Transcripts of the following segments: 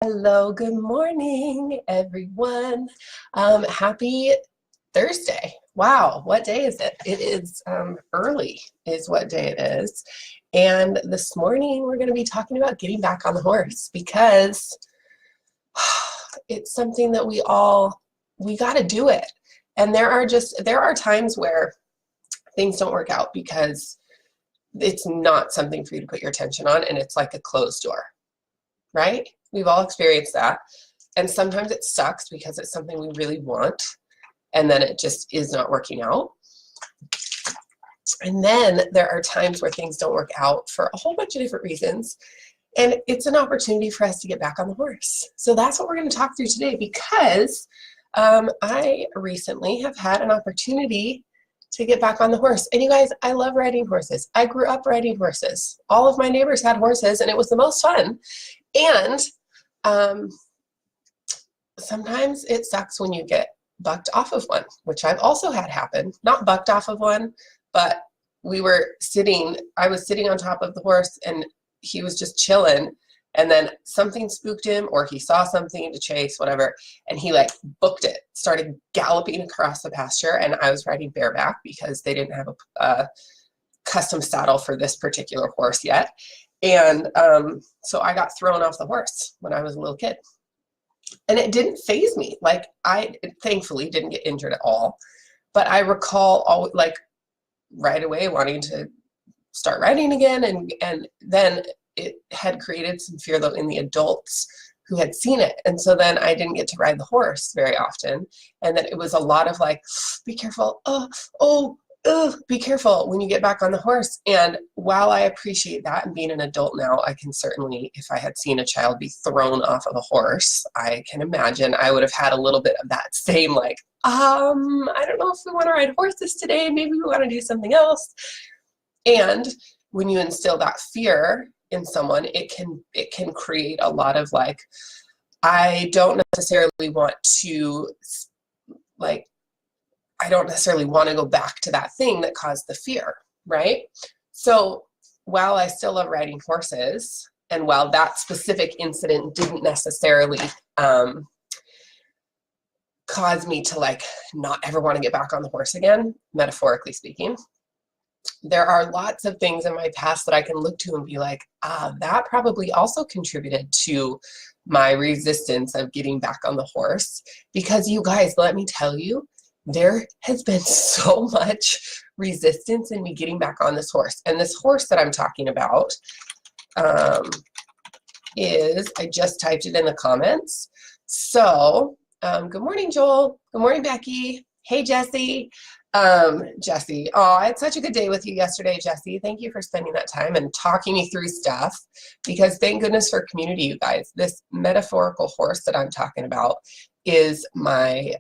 Hello, good morning, everyone. Happy Thursday. Wow, what day is it? It is early is what day it is. And this morning we're going to be talking about getting back on the horse because it's something that we got to do it. And there are times where things don't work out because it's not something for you to put your attention on, and it's like a closed door, right? We've all experienced that. And sometimes it sucks because it's something we really want, and then it just is not working out. And then there are times where things don't work out for a whole bunch of different reasons, and it's an opportunity for us to get back on the horse. So that's what we're going to talk through today, because I recently have had an opportunity to get back on the horse. And you guys, I love riding horses. I grew up riding horses. All of my neighbors had horses, and it was the most fun. And sometimes it sucks when you get bucked off of one, which I've also had happen. Not bucked off of one, but I was sitting on top of the horse, and he was just chilling, and then something spooked him, or he saw something to chase, whatever, and he like booked it, started galloping across the pasture, and I was riding bareback because they didn't have a custom saddle for this particular horse yet. And so I got thrown off the horse when I was a little kid, and it didn't faze me. Like, I thankfully didn't get injured at all, but I recall right away wanting to start riding again, and then it had created some fear though in the adults who had seen it. And so then I didn't get to ride the horse very often, and then it was a lot of like, be careful, be careful when you get back on the horse. And while I appreciate that, and being an adult now, I can certainly, if I had seen a child be thrown off of a horse, I can imagine I would have had a little bit of that same like, I don't know if we want to ride horses today, maybe we want to do something else. And when you instill that fear in someone, it can create a lot of like, I don't necessarily want to go back to that thing that caused the fear, right? So while I still love riding horses, and while that specific incident didn't necessarily cause me to like not ever want to get back on the horse again, metaphorically speaking, there are lots of things in my past that I can look to and be like, that probably also contributed to my resistance of getting back on the horse. Because you guys, let me tell you, there has been so much resistance in me getting back on this horse. And this horse that I'm talking about I just typed it in the comments. So, good morning, Joel. Good morning, Becky. Hey, Jesse. Jesse, I had such a good day with you yesterday, Jesse. Thank you for spending that time and talking me through stuff, because thank goodness for community, you guys. This metaphorical horse that I'm talking about is my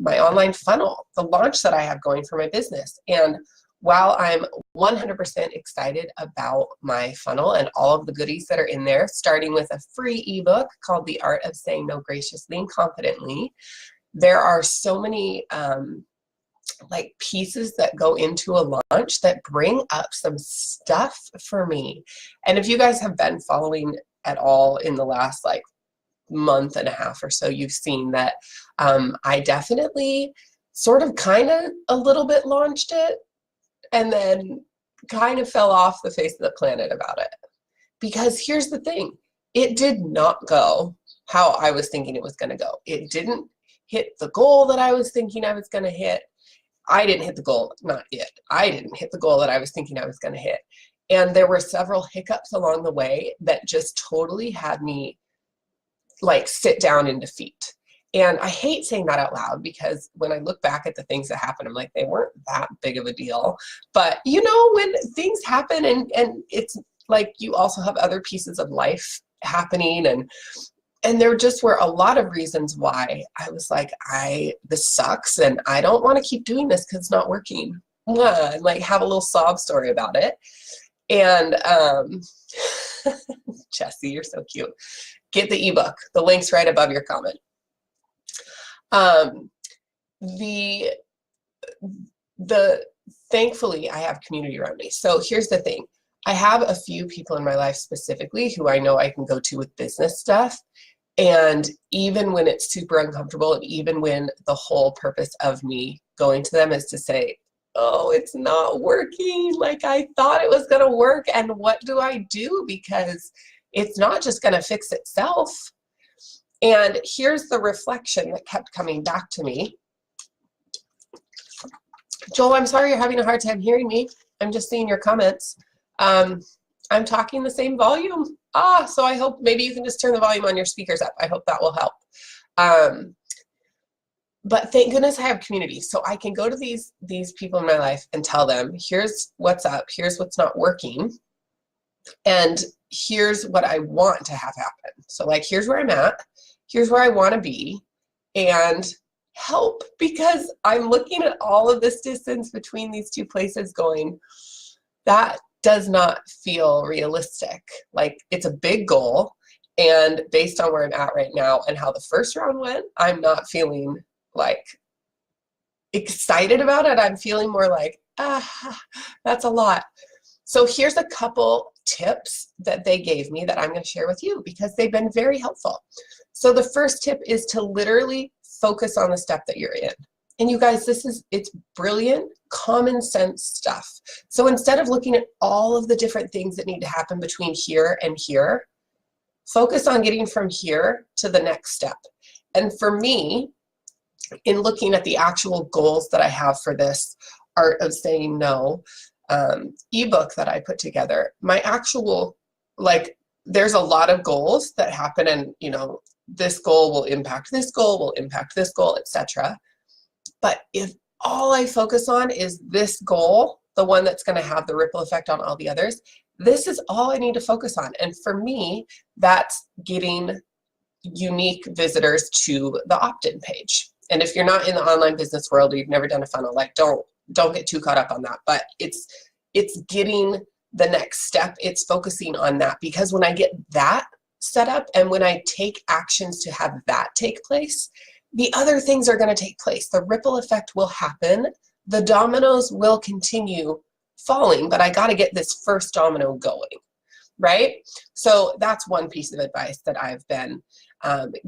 online funnel, the launch that I have going for my business. And while I'm 100% excited about my funnel and all of the goodies that are in there, starting with a free ebook called The Art of Saying No Graciously and Confidently, there are so many like pieces that go into a launch that bring up some stuff for me. And if you guys have been following at all in the last like month and a half or so, you've seen that I definitely sort of kind of a little bit launched it, and then kind of fell off the face of the planet about it. Because here's the thing, it did not go how I was thinking it was going to go. It didn't hit the goal that I was thinking I was going to hit. I didn't hit the goal, not it. I didn't hit the goal that I was thinking I was going to hit. And there were several hiccups along the way that just totally had me like sit down in defeat. And I hate saying that out loud, because when I look back at the things that happened, I'm like, they weren't that big of a deal. But you know, when things happen, and it's like you also have other pieces of life happening, and there just were a lot of reasons why I was like, this sucks, and I don't want to keep doing this because it's not working. And like have a little sob story about it. And Jesse, you're so cute. Get the ebook. The link's right above your comment. Thankfully, I have community around me. So here's the thing. I have a few people in my life specifically who I know I can go to with business stuff. And even when it's super uncomfortable, and even when the whole purpose of me going to them is to say, oh, it's not working like I thought it was going to work, and what do I do? Because it's not just going to fix itself. And here's the reflection that kept coming back to me. Joel, I'm sorry you're having a hard time hearing me. I'm just seeing your comments. I'm talking the same volume. So I hope maybe you can just turn the volume on your speakers up. I hope that will help. But thank goodness I have community. So I can go to these people in my life and tell them, here's what's up, here's what's not working, and here's what I want to have happen. So like, here's where I'm at, here's where I want to be, and help, because I'm looking at all of this distance between these two places going, that does not feel realistic. Like, it's a big goal, and based on where I'm at right now and how the first round went, I'm not feeling like excited about it. I'm feeling more like, that's a lot. So here's a couple tips that they gave me that I'm going to share with you because they've been very helpful. So the first tip is to literally focus on the step that you're in. And you guys, it's brilliant, common sense stuff. So instead of looking at all of the different things that need to happen between here and here, focus on getting from here to the next step. And for me, in looking at the actual goals that I have for this Art of Saying No ebook that I put together, my actual, like, there's a lot of goals that happen, and you know, this goal will impact this goal, etc. But if all I focus on is this goal, the one that's going to have the ripple effect on all the others, this is all I need to focus on. And for me, that's getting unique visitors to the opt-in page. And if you're not in the online business world or you've never done a funnel, like, don't get too caught up on that. But it's getting the next step. It's focusing on that, because when I get that set up and when I take actions to have that take place, the other things are going to take place. The ripple effect will happen. The dominoes will continue falling, but I got to get this first domino going, right? So that's one piece of advice that I've been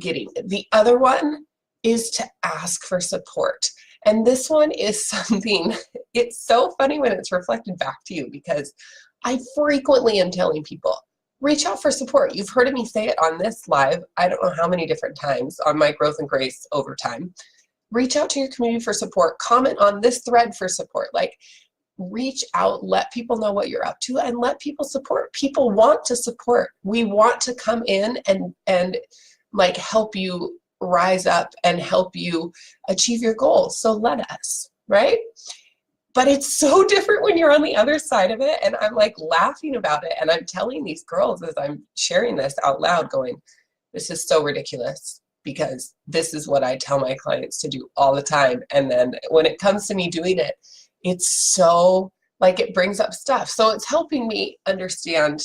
getting. The other one is to ask for support. And this one is something, it's so funny when it's reflected back to you, because I frequently am telling people, reach out for support. You've heard me say it on this live, I don't know how many different times on my Growth and Grace over time. Reach out to your community for support. Comment on this thread for support. Like, reach out, let people know what you're up to, and let people support. People want to support. We want to come in and like help you rise up and help you achieve your goals. So let us, right? But it's so different when you're on the other side of it. And I'm like laughing about it. And I'm telling these girls as I'm sharing this out loud going, this is so ridiculous, because this is what I tell my clients to do all the time. And then when it comes to me doing it, it's so like, it brings up stuff. So it's helping me understand.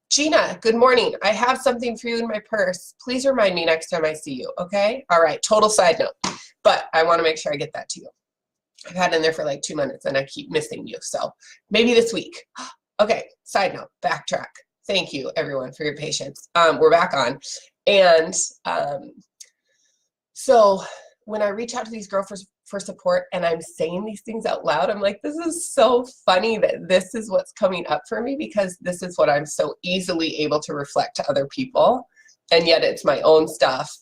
Gina, good morning. I have something for you in my purse. Please remind me next time I see you, okay? All right, total side note, but I want to make sure I get that to you. I've had it in there for like 2 minutes and I keep missing you, so maybe this week. Okay, side note, backtrack. Thank you, everyone, for your patience. We're back on. And so when I reach out to these girls for support and I'm saying these things out loud, I'm like, this is so funny that this is what's coming up for me, because this is what I'm so easily able to reflect to other people. And yet it's my own stuff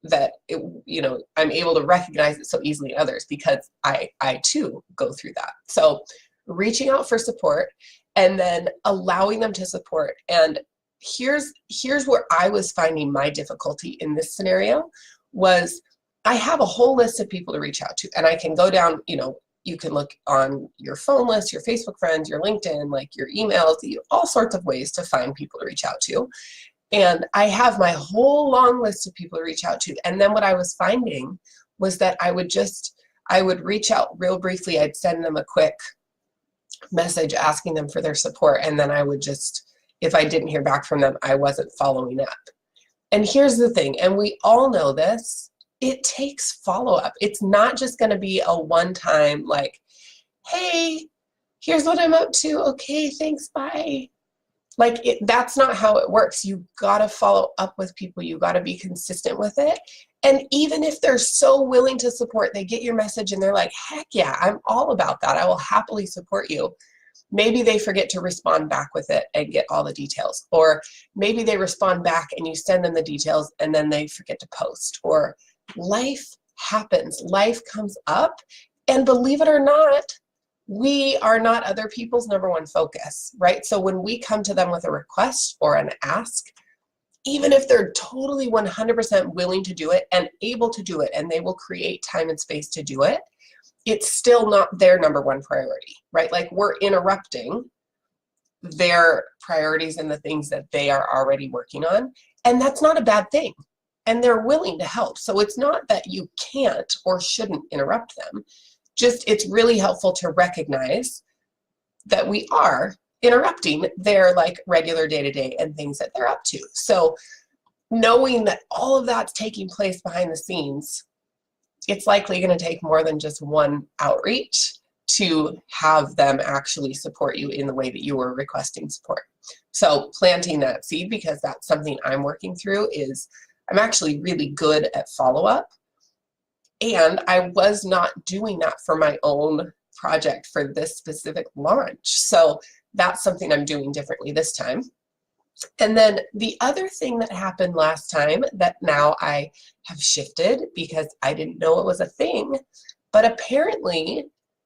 that, you know, I'm able to recognize it so easily in others, because I too go through that. So reaching out for support and then allowing them to support. And here's where I was finding my difficulty in this scenario was, I have a whole list of people to reach out to, and I can go down, you know, you can look on your phone list, your Facebook friends, your LinkedIn, like your emails, all sorts of ways to find people to reach out to. And I have my whole long list of people to reach out to. And then what I was finding was that I would reach out real briefly. I'd send them a quick message asking them for their support. And then I would just, if I didn't hear back from them, I wasn't following up. And here's the thing, and we all know this, it takes follow-up. It's not just going to be a one-time like, hey, here's what I'm up to. Okay, thanks, bye. Like that's not how it works. You got to follow up with people. You got to be consistent with it. And even if they're so willing to support, they get your message and they're like, heck yeah, I'm all about that. I will happily support you. Maybe they forget to respond back with it and get all the details. Or maybe they respond back and you send them the details and then they forget to post. Or life happens. Life comes up. And believe it or not, we are not other people's number one focus, right? So when we come to them with a request or an ask, even if they're totally 100% willing to do it and able to do it, and they will create time and space to do it, it's still not their number one priority, right? Like we're interrupting their priorities and the things that they are already working on. And that's not a bad thing. And they're willing to help. So it's not that you can't or shouldn't interrupt them. Just it's really helpful to recognize that we are interrupting their like regular day-to-day and things that they're up to. So knowing that all of that's taking place behind the scenes, it's likely going to take more than just one outreach to have them actually support you in the way that you were requesting support. So planting that seed, because that's something I'm working through, is I'm actually really good at follow-up. And I was not doing that for my own project for this specific launch. So that's something I'm doing differently this time. And then the other thing that happened last time that now I have shifted because I didn't know it was a thing, but apparently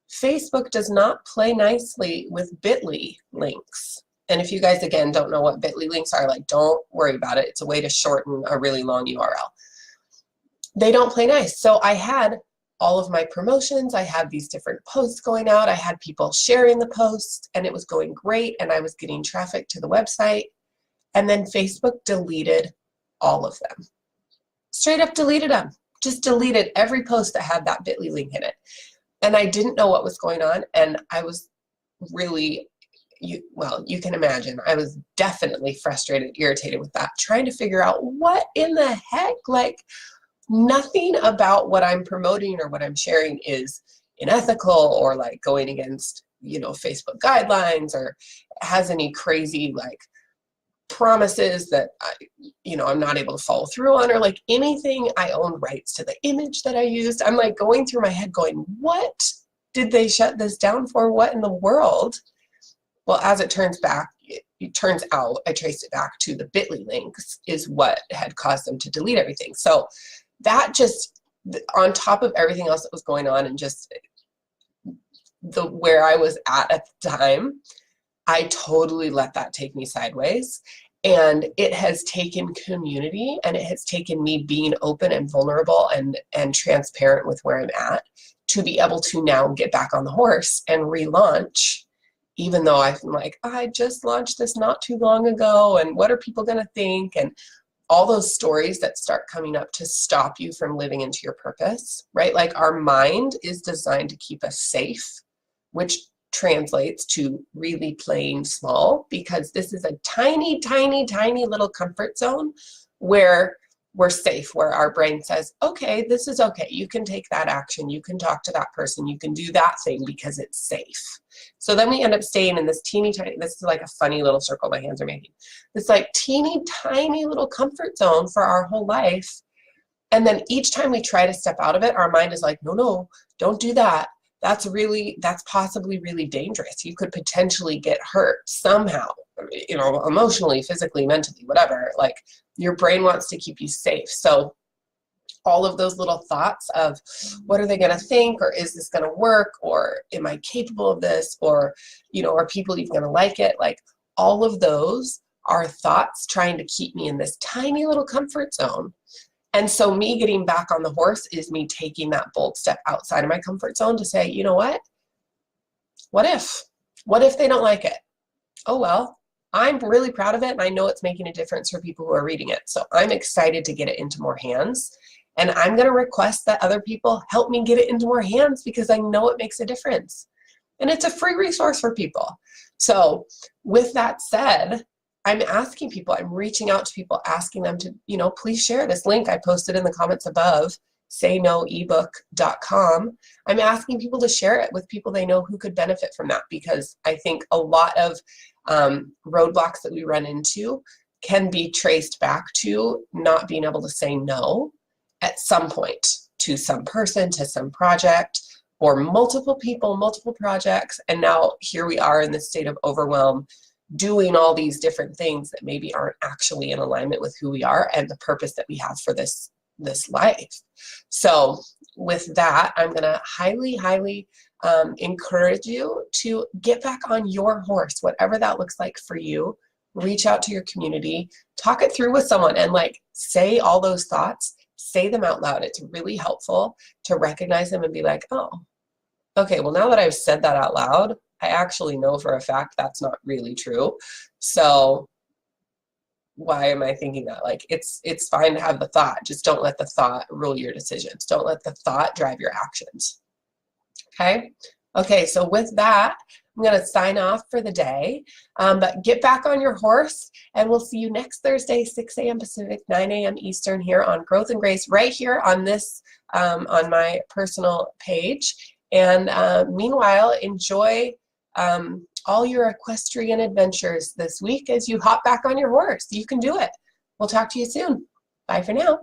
Facebook does not play nicely with Bitly links. And if you guys, again, don't know what Bitly links are, like, don't worry about it. It's a way to shorten a really long URL. They don't play nice. So I had all of my promotions. I had these different posts going out. I had people sharing the posts and it was going great. And I was getting traffic to the website. And then Facebook deleted all of them. Straight up deleted them. Just deleted every post that had that Bitly link in it. And I didn't know what was going on. And I was really, well, you can imagine, I was definitely frustrated, irritated with that, trying to figure out what in the heck, like, nothing about what I'm promoting or what I'm sharing is unethical or like going against, you know, Facebook guidelines or has any crazy like promises that I'm not able to follow through on, or like anything. I own rights to the image that I used. I'm like going through my head going, what did they shut this down for? What in the world? Well, as it turns out, I traced it back to the Bitly links is what had caused them to delete everything. So that just, on top of everything else that was going on and just where I was at the time, I totally let that take me sideways. And it has taken community and it has taken me being open and vulnerable and transparent with where I'm at to be able to now get back on the horse and relaunch, even though I'm like, I just launched this not too long ago and what are people going to think? And all those stories that start coming up to stop you from living into your purpose, right? Like our mind is designed to keep us safe, which translates to really playing small, because this is a tiny, tiny, tiny little comfort zone where we're safe, where our brain says, okay, this is okay. You can take that action. You can talk to that person. You can do that thing because it's safe. So then we end up staying in this teeny tiny, this is like a funny little circle my hands are making. This like teeny tiny little comfort zone for our whole life. And then each time we try to step out of it, our mind is like, no, don't do that. That's possibly really dangerous. You could potentially get hurt somehow, emotionally, physically, mentally, whatever. Like your brain wants to keep you safe. So all of those little thoughts of what are they going to think, or is this going to work, or am I capable of this, or, are people even going to like it? Like all of those are thoughts trying to keep me in this tiny little comfort zone. And so me getting back on the horse is me taking that bold step outside of my comfort zone to say, you know what? What if they don't like it? Oh, well, I'm really proud of it. And I know it's making a difference for people who are reading it. So I'm excited to get it into more hands. And I'm going to request that other people help me get it into more hands because I know it makes a difference. And it's a free resource for people. So with that said, I'm asking people, I'm reaching out to people, asking them to, please share this link I posted in the comments above. saynoebook.com, I'm asking people to share it with people they know who could benefit from that, because I think a lot of roadblocks that we run into can be traced back to not being able to say no at some point to some person, to some project, or multiple people, multiple projects. And now here we are in this state of overwhelm, doing all these different things that maybe aren't actually in alignment with who we are and the purpose that we have for this life. So with that, I'm going to highly encourage you to get back on your horse, whatever that looks like for you. Reach out to your community, talk it through with someone, and like say all those thoughts, say them out loud. It's really helpful to recognize them and be like, oh, okay, well, now that I've said that out loud, I actually know for a fact that's not really true. So why am I thinking that? Like, it's fine to have the thought. Just don't let the thought rule your decisions. Don't let the thought drive your actions. Okay? Okay, so with that, I'm going to sign off for the day. But get back on your horse, and we'll see you next Thursday, 6 a.m. Pacific, 9 a.m. Eastern, here on Growth and Grace, right here on this, on my personal page. And meanwhile, enjoy all your equestrian adventures this week as you hop back on your horse. You can do it. We'll talk to you soon. Bye for now.